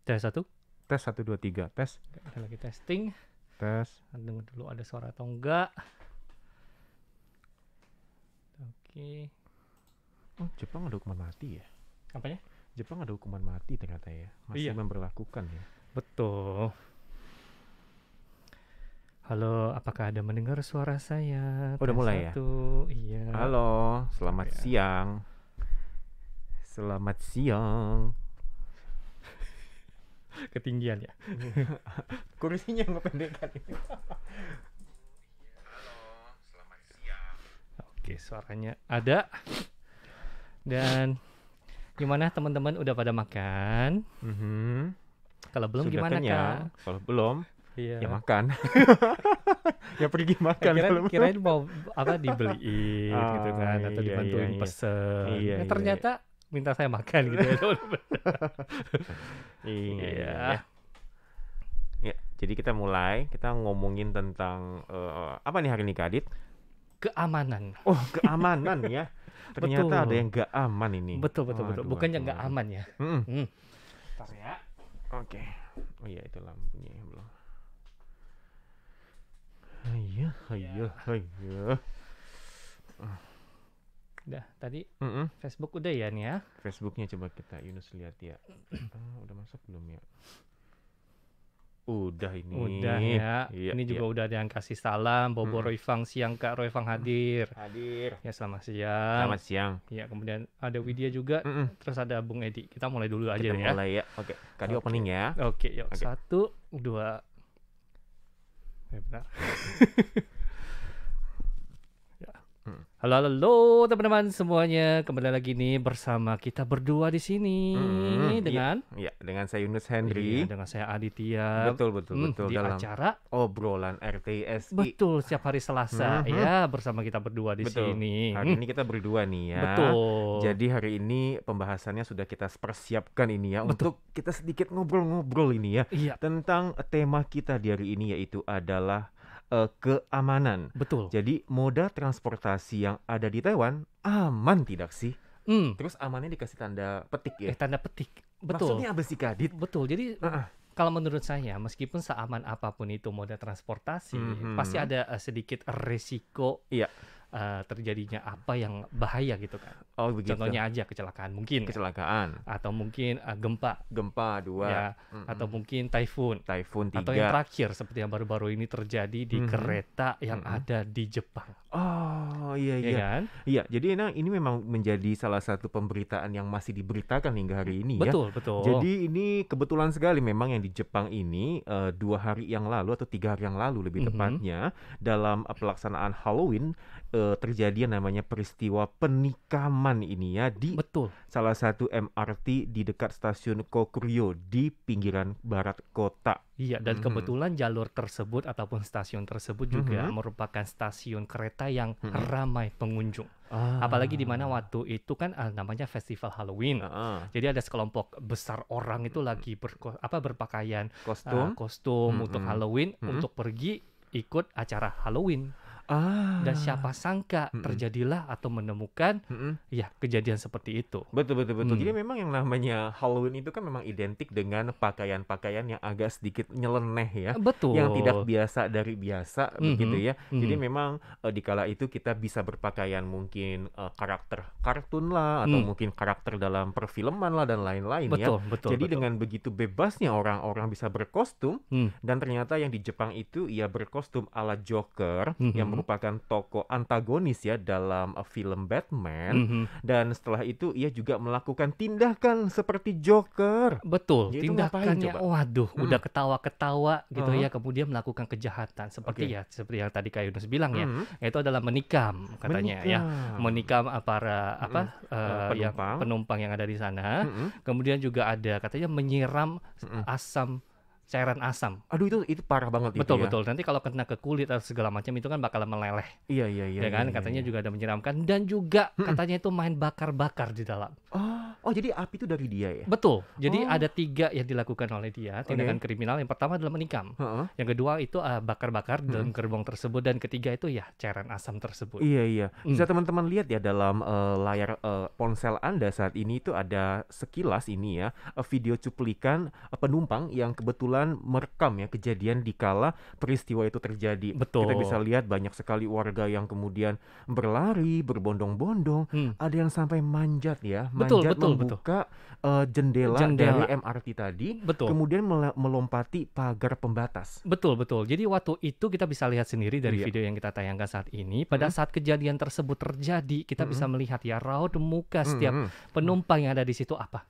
Tes 1. Tes 1 2 3 tes. Kita lagi testing. Tes. Dengar dulu ada suara atau enggak. Oke. Oh, Jepang ada hukuman mati ya? Apanya? Jepang ada hukuman mati ternyata ya. Masih Iya. memberlakukan ya. Betul. Halo, apakah ada mendengar suara saya? Udah Tes mulai ya? 1. Iya. Halo, selamat Ya. siang. Selamat siang. Ketinggian ya. Kursinya ngependekkan. Halo, selamat siang. Oke, suaranya ada. Dan gimana teman-teman, udah pada makan? Kalau belum Sudah gimana kenyang? Kak? Kalau belum, Iya. ya makan. Ya pergi makan kalau belum. Kirain mau apa dibeliin Ah, gitu kan, atau iya, dibantuin iya. pesen. Iya, iya, Ternyata minta saya makan gitu ya. Iya. Ya, jadi kita mulai, kita ngomongin tentang apa nih hari ini Kak Adit? Keamanan. Oh, keamanan ya. Ternyata Betul. ada yang gak aman ini. Betul. Bukannya nggak aduh. aman ya. Mm-mm. Bentar ya. Oke. Oh iya, itu lampunya ya belum. Iya. Udah, tadi Mm-mm. Facebook udah ya nih ya. Facebooknya coba kita Yunus lihat ya. Udah masuk belum ya? Udah ini. Udah ya. Iya, Ini juga udah ada yang kasih salam. Bobo Roifang siang Kak Roifang hadir. hadir. Ya selamat siang. Selamat siang. Ya kemudian ada Widya juga. Mm-mm. Terus ada Bung Edi. Kita mulai dulu aja Kita deh ya. mulai ya. Oke, Kak Di Oke. opening ya. Oke, yuk. Oke. 1, 2. Bentar. Ya. Halo teman-teman semuanya. Kembali lagi nih bersama kita berdua di sini dengan Iya, dengan saya Yunus Hendri. Iya, dengan saya Aditya. Betul Di dalam acara obrolan RTSI. betul setiap hari Selasa ya bersama kita berdua di Betul. sini. Hari ini kita berdua nih ya. Betul. Jadi hari ini pembahasannya sudah kita persiapkan ini ya Betul. untuk kita sedikit ngobrol-ngobrol ini ya Iya, tentang tema kita di hari ini yaitu adalah keamanan. betul. Jadi moda transportasi yang ada di Taiwan aman tidak sih? Terus amannya dikasih tanda petik ya. Tanda petik. Betul. Maksudnya apa sih Kadit? Betul. Jadi kalau menurut saya, meskipun seaman apapun itu moda transportasi, pasti ada sedikit resiko Iya. terjadinya apa yang bahaya gitu kan. Oh begitu. Contohnya aja kecelakaan mungkin, Kecelakaan, atau mungkin gempa, gempa 2, ya, atau mungkin typhoon, typhoon 3. atau yang terakhir seperti yang baru-baru ini terjadi di kereta yang ada di Jepang, Oh iya ya kan? Iya, jadi ini memang menjadi salah satu pemberitaan yang masih diberitakan hingga hari ini ya. Betul. Jadi ini kebetulan sekali memang yang di Jepang ini 2 hari yang lalu atau 3 hari yang lalu lebih tepatnya dalam pelaksanaan Halloween terjadi yang namanya peristiwa penikaman ini ya di Betul. salah satu MRT di dekat stasiun Kokuryo di pinggiran barat kota. Iya, dan kebetulan jalur tersebut ataupun stasiun tersebut juga merupakan stasiun kereta yang ramai pengunjung. Apalagi di mana waktu itu kan namanya festival Halloween. Jadi ada sekelompok besar orang itu lagi berpakaian kostum untuk Halloween untuk pergi ikut acara Halloween. Dan siapa sangka terjadilah atau menemukan ya kejadian seperti itu. Betul. Jadi memang yang namanya Halloween itu kan memang identik dengan pakaian-pakaian yang agak sedikit nyeleneh ya. Betul. Yang tidak biasa dari biasa begitu ya. Jadi memang dikala itu kita bisa berpakaian mungkin karakter kartun lah atau mungkin karakter dalam perfilman lah dan lain-lain ya. Betul. Jadi dengan begitu bebasnya orang-orang bisa berkostum dan ternyata yang di Jepang itu ia berkostum ala Joker yang merupakan tokoh antagonis ya dalam film Batman dan setelah itu ia juga melakukan tindakan seperti Joker. Betul, Dia itu ngapain tindakannya coba? waduh udah ketawa-ketawa gitu ya, kemudian melakukan kejahatan seperti seperti yang tadi Kak Yunus bilang ya, itu adalah menikam katanya ya. Menikam para yang penumpang yang ada di sana. Kemudian juga ada katanya menyiram cairan asam. Aduh itu parah banget Betul. itu ya. Nanti kalau kena ke kulit atau segala macam itu kan bakal meleleh. Iya. Ya kan, katanya juga ada menyiramkan dan juga katanya itu main bakar-bakar di dalam. Oh, jadi api itu dari dia ya? Betul. Jadi ada 3 yang dilakukan oleh dia, tindakan Oke. kriminal. Yang pertama adalah menikam. Heeh. Yang kedua itu bakar-bakar dalam gerbong tersebut, dan ketiga itu ya cairan asam tersebut. Iya, iya. Bisa teman-teman lihat ya dalam layar ponsel Anda saat ini itu ada sekilas ini ya, video cuplikan penumpang yang kebetulan merekam ya kejadian di kala peristiwa itu terjadi. Betul. Kita bisa lihat banyak sekali warga yang kemudian berlari, berbondong-bondong, ada yang sampai manjat ya, manjat membuka jendela dari MRT tadi, kemudian melompati pagar pembatas. Betul, betul. Jadi waktu itu kita bisa lihat sendiri dari video yang kita tayangkan saat ini, pada saat kejadian tersebut terjadi, kita bisa melihat ya raut muka setiap penumpang yang ada di situ apa?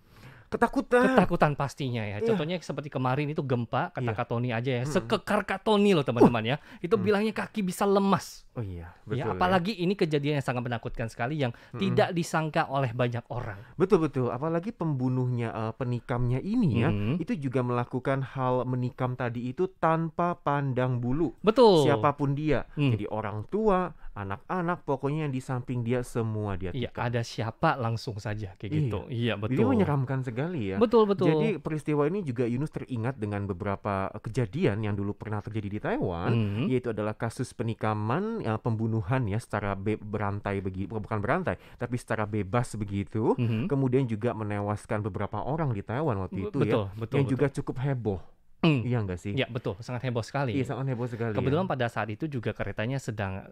Ketakutan pastinya ya. Contohnya seperti kemarin itu gempa, kata Kak Tony aja ya, sekekar Kak Tony loh teman-teman ya. Itu bilangnya kaki bisa lemas. Oh iya, betul. Ya, apalagi ini kejadian yang sangat menakutkan sekali yang tidak disangka oleh banyak orang. Betul, betul. Apalagi pembunuhnya, penikamnya ini ya, itu juga melakukan hal menikam tadi itu tanpa pandang bulu. Betul. Siapapun dia. Jadi orang tua, anak-anak, pokoknya yang di samping dia semua dia Iya, tikam. ada siapa langsung saja kayak gitu. Iya, Jadi betul. menyeramkan sekali ya. Betul, betul. Jadi peristiwa ini juga Yunus teringat dengan beberapa kejadian yang dulu pernah terjadi di Taiwan, yaitu adalah kasus penikaman, pembunuhan ya secara berantai bukan berantai, tapi secara bebas begitu. Kemudian juga menewaskan beberapa orang di Taiwan waktu itu betul, ya, betul, yang betul. juga cukup heboh. Iya nggak sih? Iya, betul, sangat heboh sekali. Iya, sangat heboh sekali. Kebetulan pada saat itu juga keretanya sedang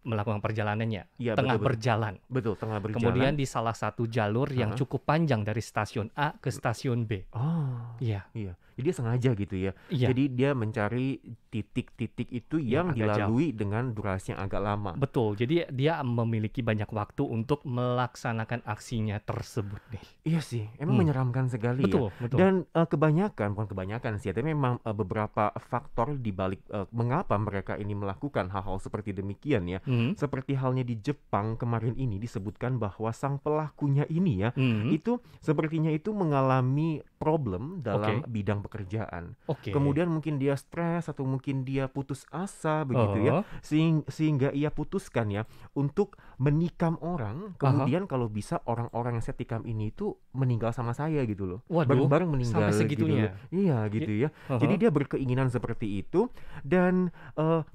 melakukan perjalanannya, Iya, tengah betul. berjalan. Betul, tengah berjalan. Kemudian di salah satu jalur yang cukup panjang dari stasiun A ke stasiun B. Oh, Iya. iya. Jadi dia sengaja gitu ya. Iya. Jadi dia mencari titik-titik itu yang agak dilalui dengan durasi yang agak lama. Betul, jadi dia memiliki banyak waktu untuk melaksanakan aksinya tersebut nih. Iya sih, emang menyeramkan sekali Betul, ya. betul. Dan bukan kebanyakan sih, tapi memang beberapa faktor di balik mengapa mereka ini melakukan hal-hal seperti demikian ya. Seperti halnya di Jepang kemarin ini disebutkan bahwa sang pelakunya ini ya, itu sepertinya itu mengalami problem dalam bidang pekerjaan. Kemudian mungkin dia stres atau mungkin dia putus asa begitu ya, sehingga ia putuskan ya untuk menikam orang. Kemudian kalau bisa orang-orang yang saya tikam ini itu meninggal sama saya gitu loh. Waduh, Bareng-bareng meninggal sampai segitunya. gitu loh. Iya gitu ya. Jadi dia berkeinginan seperti itu, dan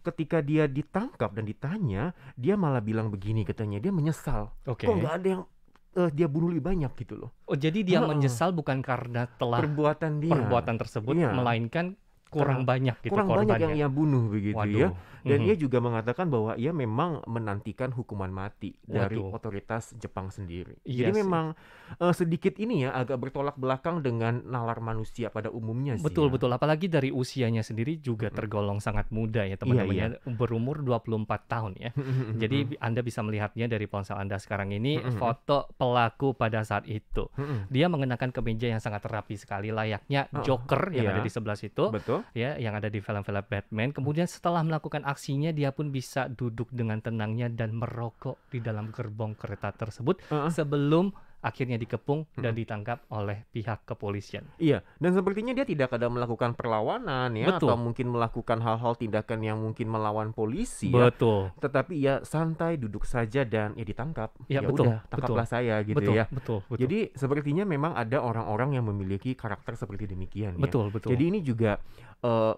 ketika dia ditangkap dan ditanya, dia malah bilang begini, katanya dia menyesal. Kok nggak ada yang dia bunuh lebih banyak gitu loh. Oh, jadi dia menyesal bukan karena telah perbuatan tersebut, melainkan kurang banyak gitu kurang korbannya. Banyak yang ia bunuh begitu. Waduh. Ya. Dan ia juga mengatakan bahwa ia memang menantikan hukuman mati dari otoritas Jepang sendiri. Iya Jadi sih. memang sedikit ini ya agak bertolak belakang dengan nalar manusia pada umumnya sih. Betul, ya. betul. Apalagi dari usianya sendiri juga tergolong sangat muda ya teman-teman ya. Berumur 24 tahun ya. Jadi Anda bisa melihatnya dari ponsel Anda sekarang ini, foto pelaku pada saat itu. Dia mengenakan kemeja yang sangat rapi sekali, layaknya Joker yang ada di sebelah situ. Betul. Ya, yang ada di film-film Batman. Kemudian setelah melakukan aksinya, dia pun bisa duduk dengan tenangnya dan merokok di dalam gerbong kereta tersebut sebelum akhirnya dikepung dan ditangkap oleh pihak kepolisian. Iya, dan sepertinya dia tidak ada melakukan perlawanan ya, atau mungkin melakukan hal-hal tindakan yang mungkin melawan polisi ya. Betul. Tetapi ya santai duduk saja dan ya ditangkap. Ya, udah, tangkaplah saya gitu betul, ya. Betul. Jadi sepertinya memang ada orang-orang yang memiliki karakter seperti demikian ya. Betul. Jadi ini juga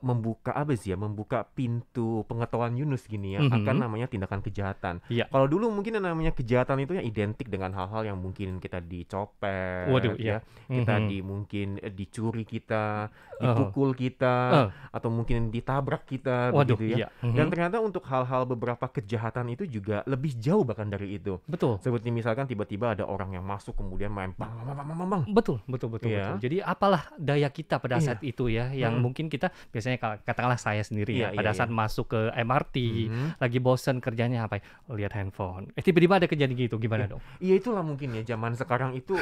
membuka membuka pintu pengetahuan Yunus gini ya, akan namanya tindakan kejahatan. Iya. Kalau dulu mungkin yang namanya kejahatan itu ya identik dengan hal-hal yang mungkin kita dicopet, kita mungkin dicuri kita, dipukul kita, atau mungkin ditabrak kita begitu ya. Dan ternyata untuk hal-hal beberapa kejahatan itu juga lebih jauh bahkan dari itu. Betul. Seperti misalkan tiba-tiba ada orang yang masuk kemudian main bang. Betul. Ya. Jadi apalah daya kita pada saat itu ya, yang mungkin kita biasanya katakanlah saya sendiri pada saat masuk ke MRT, lagi bosen kerjanya apa? Lihat handphone. Tiba-tiba ada kejadian gitu, gimana dong? Iya, itulah mungkin ya zaman sekarang itu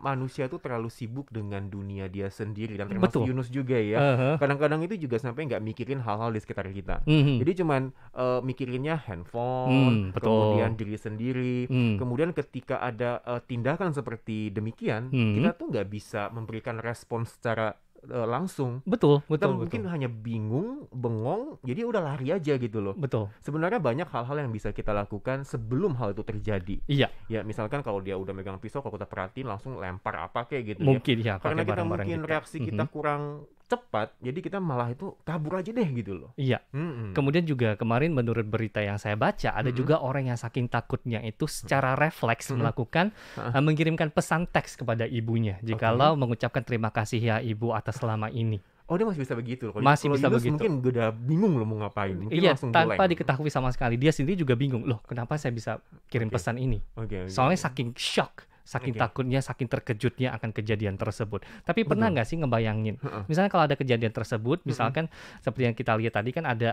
manusia tuh terlalu sibuk dengan dunia dia sendiri, dan termasuk Yunus juga ya. Kadang-kadang itu juga sampai nggak mikirin hal-hal di sekitar kita. Jadi cuman mikirinnya handphone, kemudian diri sendiri. Kemudian ketika ada tindakan seperti demikian, kita tuh nggak bisa memberikan respons secara langsung. Betul, Kita betul, mungkin betul. hanya bingung, bengong, jadi udah lari aja gitu loh. Betul. Sebenarnya banyak hal-hal yang bisa kita lakukan sebelum hal itu terjadi. Iya. Ya misalkan kalau dia udah megang pisau, kalau kita perhatiin langsung lempar apa kayak gitu Mungkin ya. ya, Karena pakai kita barang-barang mungkin kita. reaksi kita kurang cepat, jadi kita malah itu kabur aja deh gitu loh. Iya. Kemudian juga kemarin menurut berita yang saya baca, ada juga orang yang saking takutnya itu secara refleks melakukan mengirimkan pesan teks kepada ibunya jikalau mengucapkan terima kasih ya ibu atas selama ini. Oh, dia masih bisa begitu loh. Masih bisa Yunus begitu. mungkin udah bingung loh mau ngapain. Mungkin Iya, langsung tanpa blank. diketahui sama sekali. Dia sendiri juga bingung, loh kenapa saya bisa kirim pesan ini? Soalnya saking shock, saking takutnya, saking terkejutnya akan kejadian tersebut. Tapi pernah nggak sih ngebayangin, misalnya kalau ada kejadian tersebut, misalkan seperti yang kita lihat tadi kan ada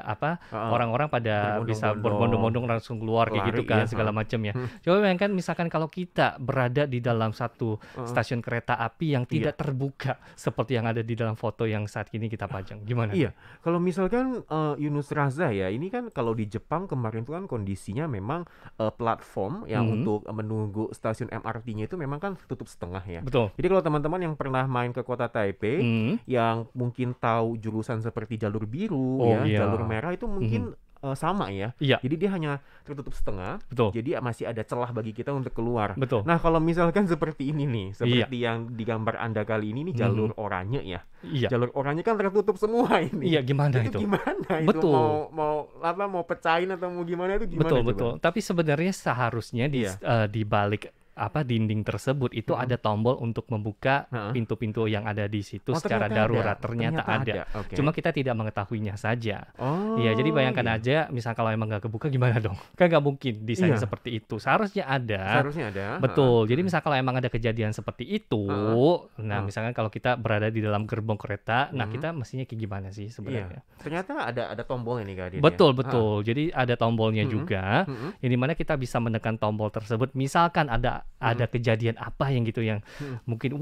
orang-orang pada bisa berbondong-bondong langsung keluar kayak gitu kan, segala macam ya. Coba bayangkan misalkan kalau kita berada di dalam satu stasiun kereta api yang tidak terbuka seperti yang ada di dalam foto yang saat ini kita pajang, gimana? Iya, kalau misalkan Yunus Raza ya, ini kan kalau di Jepang kemarin tuh kan kondisinya memang platform yang untuk menunggu stasiun MRT-nya itu memang kan tutup setengah ya. Betul. Jadi kalau teman-teman yang pernah main ke kota Taipei, yang mungkin tahu jurusan seperti jalur biru jalur merah itu mungkin sama ya. Iya. Jadi dia hanya tertutup setengah. Betul. Jadi masih ada celah bagi kita untuk keluar. Betul. Nah, kalau misalkan seperti ini nih, seperti yang digambar Anda kali ini nih jalur oranye ya. Iya. Jalur oranye kan tertutup semua ini. Iya, gimana itu? Gimana Betul. itu mau pecahin atau mau gimana itu gimana? Betul. Tapi sebenarnya seharusnya di balik dinding tersebut itu ada tombol untuk membuka pintu-pintu yang ada di situ secara darurat. Ternyata ada. Okay. Cuma kita tidak mengetahuinya saja. Iya, jadi bayangkan aja, misal kalau emang nggak kebuka gimana dong? Kan nggak mungkin desain seperti itu. Seharusnya ada. Betul. Jadi misal kalau emang ada kejadian seperti itu, nah misalkan kalau kita berada di dalam gerbong kereta, nah kita mestinya kayak gimana sih sebenarnya? Ternyata ada tombolnya nih Kak Adin. Betul. Jadi ada tombolnya juga, yang dimana kita bisa menekan tombol tersebut. Misalkan ada kejadian apa yang gitu yang mungkin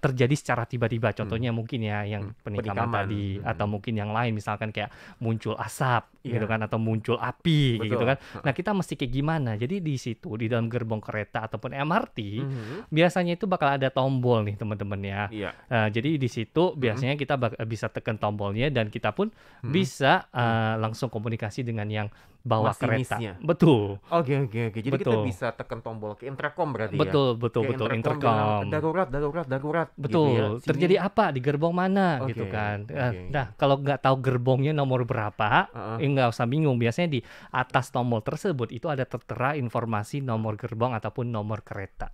terjadi secara tiba-tiba. Contohnya mungkin ya yang penikaman tadi, atau mungkin yang lain misalkan kayak muncul asap gitu kan, atau muncul api gitu kan. Nah, kita mesti kayak gimana? Jadi di situ di dalam gerbong kereta ataupun MRT biasanya itu bakal ada tombol nih teman-teman ya. Jadi di situ biasanya kita bisa tekan tombolnya dan kita pun bisa langsung komunikasi dengan yang bawa kereta. Betul. Oke. Jadi kita bisa tekan tombol ke intercom berarti ya. Betul. Intercom. Darurat. Betul. Gitu ya. Terjadi apa di gerbong mana gitu kan. Nah, kalau nggak tahu gerbongnya nomor berapa, nggak usah bingung. Biasanya di atas tombol tersebut itu ada tertera informasi nomor gerbong ataupun nomor kereta.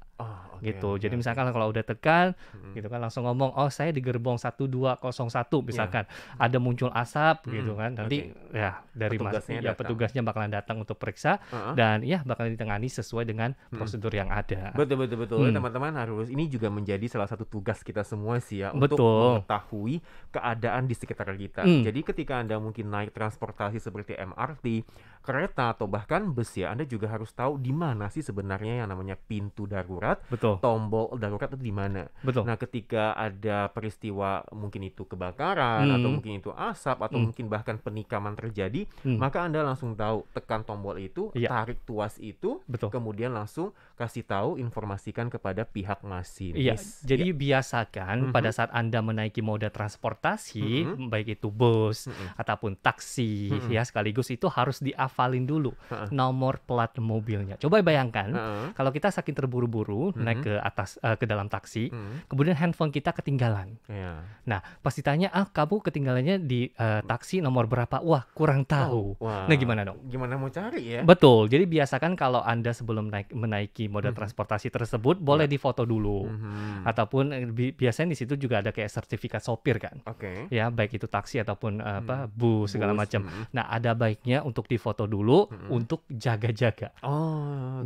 Gitu. Jadi misalkan kalau udah tekan gitu kan langsung ngomong, "Oh, saya di gerbong 1201" misalkan. Ada muncul asap gitu kan. Nanti ya dari petugasnya bakalan datang untuk periksa dan bakalan ditangani sesuai dengan prosedur yang ada. Betul. Teman-teman harus, ini juga menjadi salah satu tugas kita semua sih ya, untuk mengetahui keadaan di sekitar kita. Jadi ketika Anda mungkin naik transportasi seperti MRT, kereta atau bahkan bus ya, Anda juga harus tahu di mana sih sebenarnya yang namanya pintu darurat, tombol darurat itu di mana. Nah, ketika ada peristiwa mungkin itu kebakaran atau mungkin itu asap atau mungkin bahkan penikaman terjadi, maka Anda langsung tahu, tekan tombol itu, tarik tuas itu, kemudian langsung kasih tahu, informasikan kepada pihak masinis. Jadi biasakan pada saat Anda menaiki moda transportasi, baik itu bus ataupun taksi ya, sekaligus itu harus dihafalin dulu nomor plat mobilnya. Coba bayangkan kalau kita saking terburu-buru naik ke atas ke dalam taksi, kemudian handphone kita ketinggalan. Nah, pas ditanya, kamu ketinggalannya di taksi nomor berapa? Wah, kurang tahu. Nah, gimana dong? Gimana mau cari ya? Betul. Jadi biasakan kalau Anda sebelum menaiki moda transportasi tersebut boleh difoto dulu. Ataupun biasanya di situ juga ada kayak sertifikat sopir kan. Ya, baik itu taksi ataupun bus segala macam. Nah, ada baiknya untuk difoto dulu untuk jaga-jaga.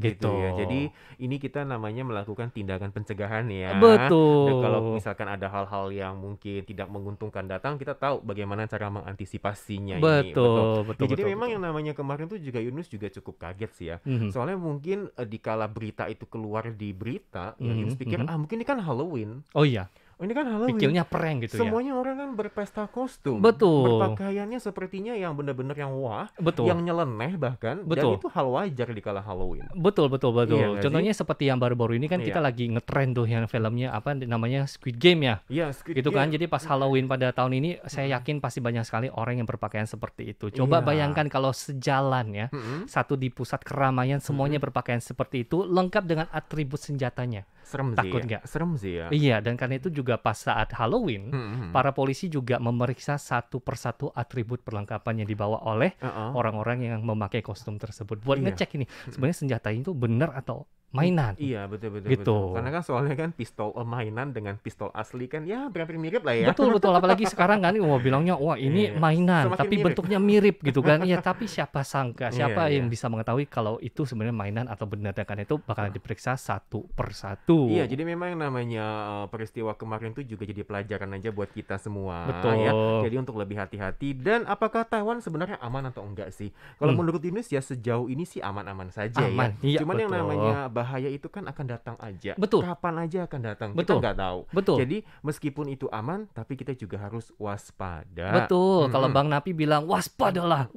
Gitu ya. Jadi ini kita namanya melakukan tindakan pencegahan ya. Betul. Dan kalau misalkan ada hal-hal yang mungkin tidak menguntungkan datang, kita tahu bagaimana cara mengantisipasinya. Betul. Jadi memang yang namanya kemarin tuh juga Yunus juga cukup kaget sih ya. Soalnya mungkin dikala berita itu keluar di berita, Yunus pikir mungkin ini kan Halloween. Oh iya. ini kan Halloween. Pikirnya prank gitu Semuanya orang kan berpesta kostum. Betul. Berpakaiannya sepertinya yang benar-benar yang wah, Betul. yang nyeleneh bahkan. Dan Betul. itu hal wajar di kala Halloween. Betul. Iya nggak Contohnya sih? seperti yang baru-baru ini kan kita lagi ngetren tuh yang filmnya apa namanya Squid Game ya. Iya, Squid Gitu Game. kan. Jadi pas Halloween pada tahun ini saya yakin pasti banyak sekali orang yang berpakaian seperti itu. Coba bayangkan kalau sejalan ya, satu di pusat keramaian semuanya berpakaian seperti itu, lengkap dengan atribut senjatanya. Serem Takut sih ya. nggak? Serem sih ya. Iya, dan karena itu juga pas saat Halloween, para polisi juga memeriksa satu persatu atribut perlengkapan yang dibawa oleh orang-orang yang memakai kostum tersebut. Buat ngecek ini, sebenarnya senjata itu benar atau mainan. Iya, betul. Gitu. Karena kan soalnya kan pistol mainan dengan pistol asli kan ya hampir mirip lah ya. Betul. Apalagi sekarang kan, bilangnya, wah ini mainan, Semakin tapi mirip. bentuknya mirip gitu kan. Iya, tapi siapa sangka, siapa yang bisa mengetahui kalau itu sebenarnya mainan atau benar. Dan karena itu bakalan diperiksa satu persatu. Iya, jadi memang yang namanya peristiwa kemarin itu juga jadi pelajaran aja buat kita semua. Betul. Ya. Jadi untuk lebih hati-hati. Dan apakah Taiwan sebenarnya aman atau enggak sih? Kalau menurut Inus ya sejauh ini sih aman-aman saja Aman. ya. Iya, Cuman yang betul. namanya bahaya itu kan akan datang aja. Betul. Kapan aja akan datang. Betul. Kita nggak tahu. Betul. Jadi meskipun itu aman, tapi kita juga harus waspada. Betul. Kalau Bang Napi bilang waspadalah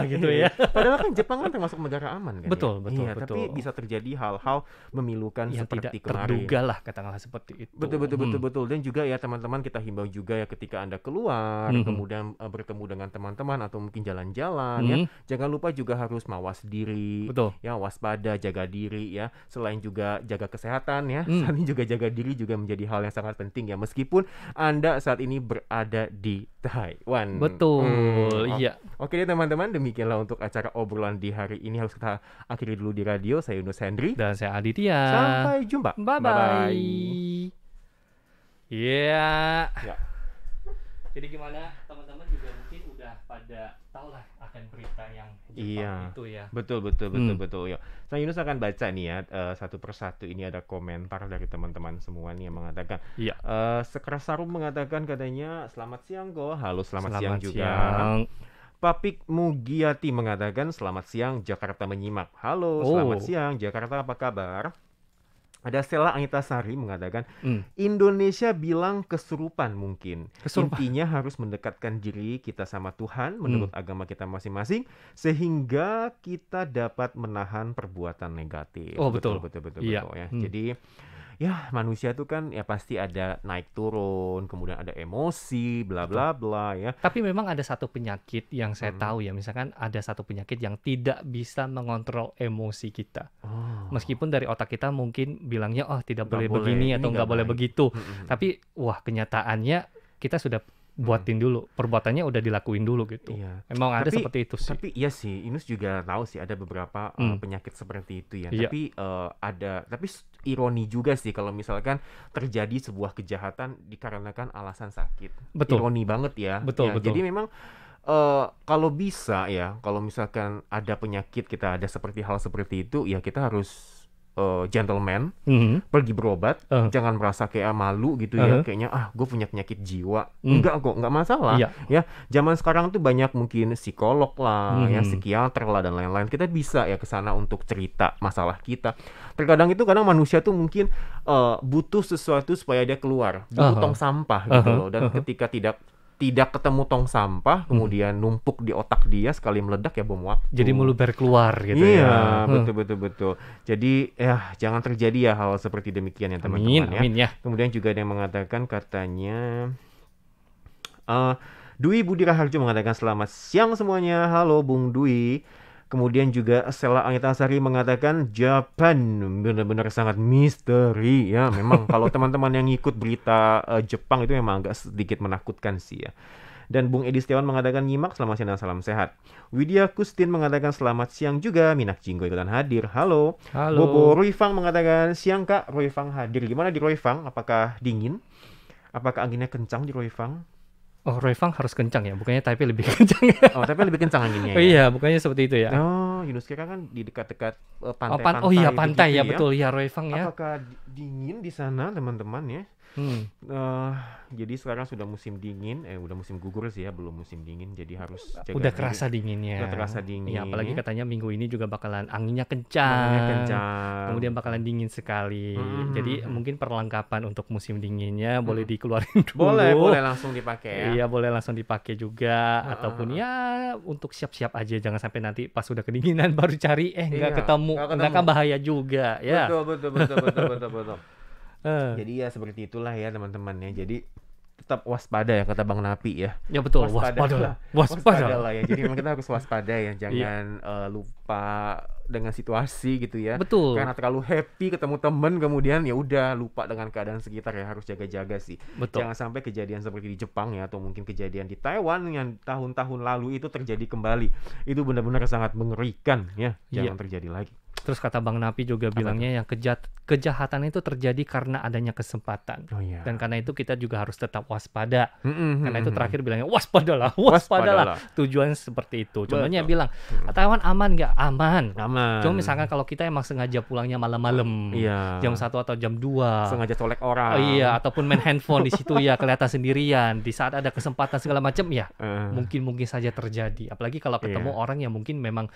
gitu ya. Padahal kan Jepang kan termasuk negara aman kan. Betul. Iya, tapi bisa terjadi hal-hal memilukan yang tidak seperti kemarin. terduga lah katakanlah seperti itu. Betul. Dan juga ya teman-teman kita himbau juga ya ketika Anda keluar, kemudian bertemu dengan teman-teman atau mungkin jalan-jalan ya, jangan lupa juga harus mawas diri. Betul. Ya, waspada, jaga diri ya. Selain juga jaga kesehatan ya, saat ini juga jaga diri juga menjadi hal yang sangat penting ya, meskipun Anda saat ini berada di Taiwan. Betul. Iya. Oke deh teman-teman, demikianlah untuk acara obrolan di hari ini. Harus kita akhiri dulu di radio. Saya Yunus Hendri. Dan saya Aditya. Sampai jumpa. Bye-bye. Iya. Ya. Jadi gimana teman-teman juga mungkin udah pada tahu lah akan berita yang Jepang itu ya. Betul ya. Saya Yunus akan baca nih ya satu persatu. Ini ada komentar dari teman-teman semua nih yang mengatakan. Iya. Sekeras Sarum mengatakan katanya selamat siang kok. Halo selamat siang juga. Siang. Papik Mugiati mengatakan selamat siang Jakarta menyimak. Halo selamat siang Jakarta, apa kabar? Ada Stella Angitasari mengatakan Indonesia bilang kesurupan mungkin. Intinya harus mendekatkan diri kita sama Tuhan menurut agama kita masing-masing sehingga kita dapat menahan perbuatan negatif. Betul ya. Jadi ya manusia tuh kan ya pasti ada naik turun, kemudian ada emosi, bla bla bla ya. Tapi memang ada satu penyakit yang saya tahu ya, misalkan ada satu penyakit yang tidak bisa mengontrol emosi kita. Meskipun dari otak kita mungkin bilangnya tidak boleh begini atau nggak boleh begitu. Tapi kenyataannya kita sudah buatin dulu, perbuatannya udah dilakuin dulu gitu. Iya. Emang ada seperti itu sih. Tapi iya sih, Inus juga tahu sih ada beberapa penyakit seperti itu ya. Iya. Tapi ironi juga sih kalau misalkan terjadi sebuah kejahatan dikarenakan alasan sakit. Betul. Ironi banget ya. Betul. Jadi memang kalau bisa ya, kalau misalkan ada penyakit kita ada seperti hal seperti itu, ya kita harus gentleman, pergi berobat, jangan merasa kayak malu gitu ya, kayaknya gue punya penyakit jiwa. Enggak kok, enggak masalah. Ya, zaman sekarang tuh banyak mungkin psikolog lah, ya psikiater lah dan lain-lain. Kita bisa ya ke sana untuk cerita masalah kita. Terkadang itu kadang manusia tuh mungkin butuh sesuatu supaya dia keluar, butuh tong sampah gitu loh. Dan ketika tidak ketemu tong sampah, kemudian numpuk di otak dia, sekali meledak ya bom waktu. Jadi meluber keluar gitu ya. Iya, betul. Jadi ya jangan terjadi ya hal seperti demikian ya teman-teman ya. Amin ya. Kemudian juga ada yang mengatakan katanya Dwi Budi Raharjo mengatakan selamat siang semuanya. Halo Bung Dwi. Kemudian juga Stella Angitasari mengatakan Japan benar-benar sangat misteri ya. Memang kalau teman-teman yang ngikut berita Jepang itu memang agak sedikit menakutkan sih ya. Dan Bung Edi Setiawan mengatakan nyimak, selamat siang dan salam sehat. Widya Kustin mengatakan selamat siang juga. Minak Jinggo ikutan hadir. Halo. Bobo Roifang mengatakan siang Kak. Roifang hadir. Gimana di Roifang? Apakah dingin? Apakah anginnya kencang di Roifang? Roifang harus kencang ya, bukannya tapi lebih kencang ya. Tapi lebih kencang anginnya ya? Iya, bukannya seperti itu ya. Yunus Kira kan di dekat-dekat pantai-pantai. Oh iya, pantai ya, betul ya, Roifang ya. Apakah dingin di sana teman-teman ya? Jadi sekarang sudah musim dingin, udah musim gugur sih ya, belum musim dingin, jadi harus jaga udah kerasa dinginnya. Udah terasa dingin. Ya, apalagi katanya minggu ini juga bakalan anginnya kencang. Kemudian bakalan dingin sekali. Jadi mungkin perlengkapan untuk musim dinginnya boleh dikeluarin dulu. Boleh langsung dipakai ya. Iya, boleh langsung dipakai juga, ataupun ya untuk siap-siap aja, jangan sampai nanti pas sudah kedinginan baru cari nggak ketemu. Nggak kan bahaya juga ya. Betul. Jadi ya seperti itulah ya teman-teman ya. Jadi tetap waspada ya kata Bang Napi ya. Ya betul, waspada lah ya. Jadi memang kita harus waspada ya, jangan lupa dengan situasi gitu ya. Betul. Karena terlalu happy ketemu temen kemudian ya udah lupa dengan keadaan sekitar ya, harus jaga-jaga sih. Betul. Jangan sampai kejadian seperti di Jepang ya, atau mungkin kejadian di Taiwan yang tahun-tahun lalu itu terjadi kembali. Itu benar-benar sangat mengerikan ya. Jangan terjadi lagi. Terus kata Bang Napi juga bilangnya yang kejahatan itu terjadi karena adanya kesempatan. Dan karena itu kita juga harus tetap waspada. Karena itu terakhir bilangnya waspadalah. Tujuan seperti itu. Contohnya bilang, Taiwan aman nggak? Aman. Cuma misalkan kalau kita emang sengaja pulangnya malam-malam, jam 1 atau jam 2, sengaja colek orang. Ataupun main handphone di situ ya, kelihatan sendirian. Di saat ada kesempatan segala macam ya, mungkin saja terjadi. Apalagi kalau ketemu orang yang mungkin memang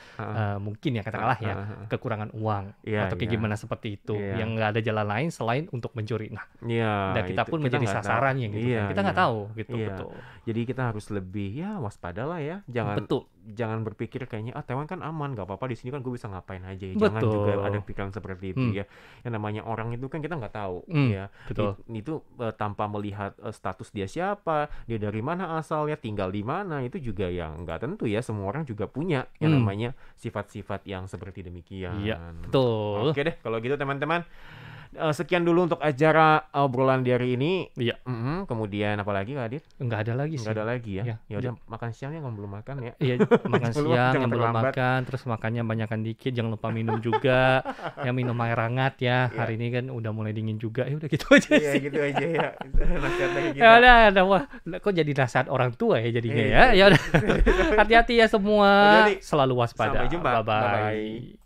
mungkin ya katakanlah ya kekurangan uang atau kayak gimana seperti itu, yang nggak ada jalan lain selain untuk mencuri. Nah, dan kita pun menjadi sasarannya gitu kan. Kita nggak tahu gitu. Betul. Jadi kita harus lebih waspada lah ya. Jangan berpikir kayaknya Taiwan kan aman, nggak apa-apa di sini kan gue bisa ngapain aja ya. Jangan juga ada pikiran seperti itu ya. Yang namanya orang itu kan kita nggak tahu ya. Itu tanpa melihat status dia siapa, dia dari mana asalnya, tinggal di mana, itu juga yang nggak tentu ya. Semua orang juga punya yang namanya sifat-sifat yang seperti demikian. Iya, betul. Oke deh, kalau gitu teman-teman. Sekian dulu untuk acara obrolan di hari ini. Iya. Kemudian apa lagi Kak Adit? Nggak ada lagi sih. Nggak ada lagi ya. Ya udah, makan siangnya kalau belum makan ya. Iya, makan siang yang belum makan, terus makannya banyakan dikit, jangan lupa minum juga. Ya minum air hangat ya. Hari ini kan udah mulai dingin juga. Ya udah gitu aja sih. Iya, gitu aja ya. Nasihat lagi kita. Ya udah, wah, kok jadi nasihat orang tua ya jadinya ya. Ya udah. Hati-hati ya semua. Selalu waspada. Sampai jumpa. Bye-bye.